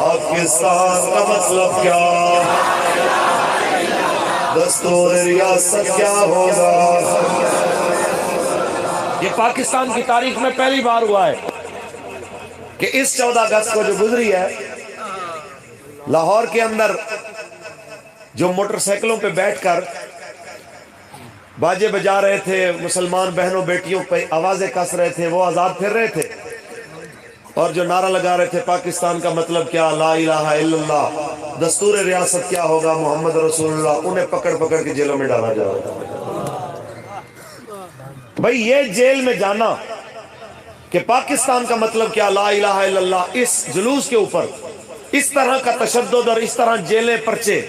پاکستان کا مطلب کیا؟ دستور ریاست کیا ہوگا؟ یہ پاکستان کی تاریخ میں پہلی بار ہوا ہے کہ اس 14 اگست کو جو گزری ہے، لاہور کے اندر جو موٹر سائیکلوں پہ بیٹھ کر باجے بجا رہے تھے، مسلمان بہنوں بیٹیوں پہ آوازیں کس رہے تھے، وہ آزاد پھر رہے تھے، اور جو نعرہ لگا رہے تھے پاکستان کا مطلب کیا، لا الہ الا اللہ، دستور ریاست کیا ہوگا، محمد رسول اللہ، انہیں پکڑ پکڑ کے جیلوں میں ڈالا جا رہا تھا۔ بھئی یہ جیل میں جانا کہ پاکستان کا مطلب کیا، لا الہ الا اللہ، اس جلوس کے اوپر اس طرح کا تشدد اور اس طرح جیلیں پرچے،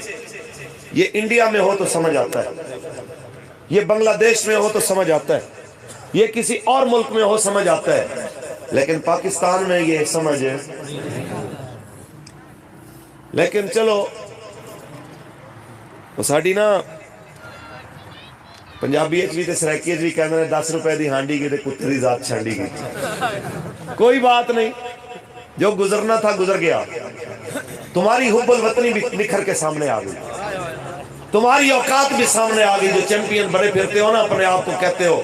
یہ انڈیا میں ہو تو سمجھ آتا ہے، یہ بنگلہ دیش میں ہو تو سمجھ آتا ہے، یہ کسی اور ملک میں ہو سمجھ آتا ہے، لیکن پاکستان میں یہ سمجھ ہے۔ لیکن چلو وہ ساڑی نا پنجابی بھی تے سریکی بھی کہنے ہیں 10 روپے دی ہانڈی کی تے کتے دی ذات چھانڈی کی، کوئی بات نہیں، جو گزرنا تھا گزر گیا۔ تمہاری حب الوطنی بھی نکھر کے سامنے آ گئی، تمہاری اوقات بھی سامنے آ گئی، جو چیمپئن بڑے پھرتے ہو نا، اپنے آپ کو کہتے ہو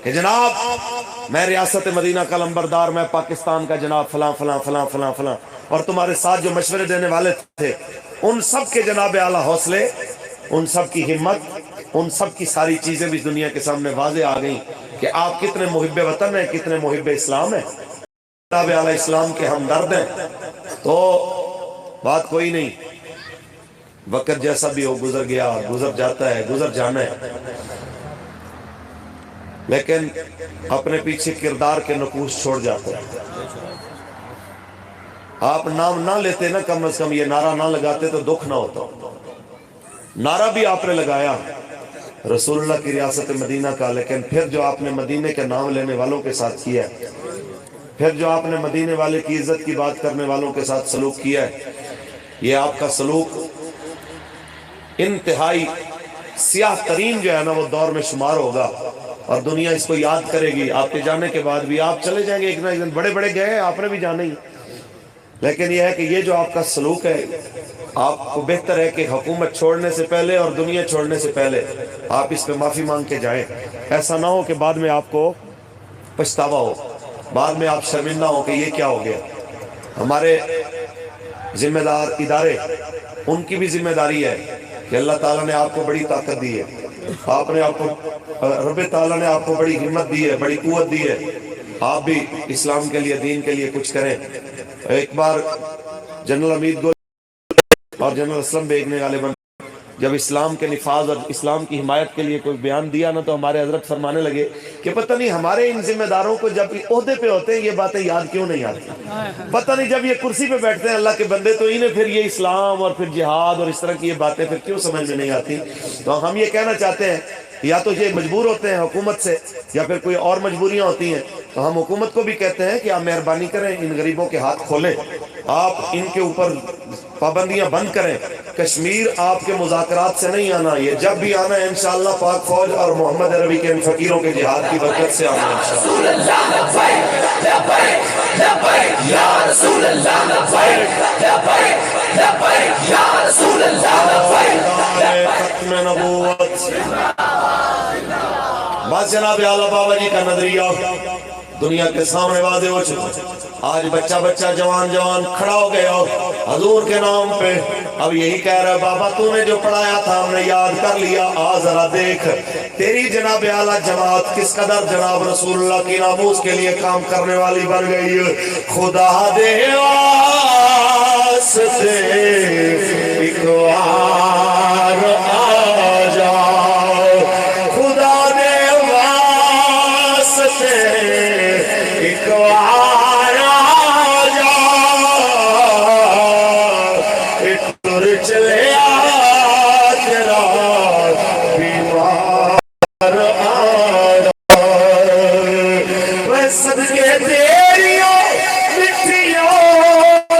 کہ جناب میں ریاست مدینہ کا لمبردار، میں پاکستان کا جناب فلاں فلاں فلاں فلاں فلاں، اور تمہارے ساتھ جو مشورے دینے والے تھے ان سب کے جناب اعلیٰ حوصلے، ان سب کی ہمت، ان سب کی ساری چیزیں بھی دنیا کے سامنے واضح آ گئیں کہ آپ کتنے محب وطن ہیں، کتنے محب اسلام ہیں، جناب اعلیٰ اسلام کے ہمدرد ہیں۔ تو بات کوئی نہیں، وقت جیسا بھی ہو گزر گیا، گزر جاتا ہے، گزر جانا ہے، لیکن اپنے پیچھے کردار کے نقوش چھوڑ جاتے ہیں۔ آپ نام نہ لیتے نا، کم از کم یہ نعرہ نہ لگاتے تو دکھ نہ ہوتا۔ نعرہ بھی آپ نے لگایا رسول اللہ کی ریاست مدینہ کا، لیکن پھر جو آپ نے مدینے کے نام لینے والوں کے ساتھ کیا ہے، پھر جو آپ نے مدینے والے کی عزت کی بات کرنے والوں کے ساتھ سلوک کیا ہے، یہ آپ کا سلوک انتہائی سیاہ ترین جو ہے نا وہ دور میں شمار ہوگا، اور دنیا اس کو یاد کرے گی۔ آپ کے جانے کے بعد بھی آپ چلے جائیں گے، ایک نہ ایک دن بڑے بڑے گئے ہیں، آپ نے بھی جانا ہی، لیکن یہ ہے کہ یہ جو آپ کا سلوک ہے، آپ کو بہتر ہے کہ حکومت چھوڑنے سے پہلے اور دنیا چھوڑنے سے پہلے آپ اس پہ معافی مانگ کے جائیں۔ ایسا نہ ہو کہ بعد میں آپ کو پچھتاوا ہو، بعد میں آپ شرمندہ ہو کہ یہ کیا ہو گیا۔ ہمارے ذمہ دار ادارے، ان کی بھی ذمہ داری ہے کہ اللہ تعالیٰ نے آپ کو بڑی طاقت دی ہے، آپ نے آپ کو رب تعالیٰ نے آپ کو بڑی ہمت دی ہے، بڑی قوت دی ہے، آپ بھی اسلام کے لیے، دین کے لیے کچھ کریں۔ ایک بار جنرل حمید گول اور جنرل اسلم بیگ نے غالباً جب اسلام کے نفاذ اور اسلام کی حمایت کے لیے کوئی بیان دیا نا، تو ہمارے حضرت فرمانے لگے کہ پتہ نہیں ہمارے ان ذمہ داروں کو جب عہدے پہ ہوتے ہیں یہ باتیں یاد کیوں نہیں آتی، پتہ نہیں جب یہ کرسی پہ بیٹھتے ہیں اللہ کے بندے تو انہیں پھر یہ اسلام اور پھر جہاد اور اس طرح کی یہ باتیں پھر کیوں سمجھ میں نہیں آتی۔ تو ہم یہ کہنا چاہتے ہیں، یا تو یہ مجبور ہوتے ہیں حکومت سے، یا پھر کوئی اور مجبوریاں ہوتی ہیں، تو ہم حکومت کو بھی کہتے ہیں کہ آپ مہربانی کریں، ان غریبوں کے ہاتھ کھولیں، آپ ان کے اوپر پابندیاں بند کریں۔ کشمیر آپ کے مذاکرات سے نہیں آنا، یہ جب بھی آنا ہے انشاءاللہ پاک فوج اور محمد عربی کے ان فقیروں کے جہاد کی برکت سے آنا ہے انشاءاللہ۔ ختم نبوت بس جناب اعلیٰ بابا جی کا نظریہ دنیا کے سامنے واضح ہو چکا۔ آج بچہ بچہ جوان جوان کھڑا ہو گیا حضور کے نام پہ، اب یہی کہہ رہا ہے بابا تو نے جو پڑھایا تھا ہم نے یاد کر لیا، آ ذرا دیکھ تیری جناب اعلیٰ جماعت کس قدر جناب رسول اللہ کی ناموس کے لیے کام کرنے والی بن گئی۔ خدا دے واسطے ایک بار آ جاؤ، خدا دے واسطے ایک بار چلے تیرا بیمار صدقے تیریوں مٹھیوں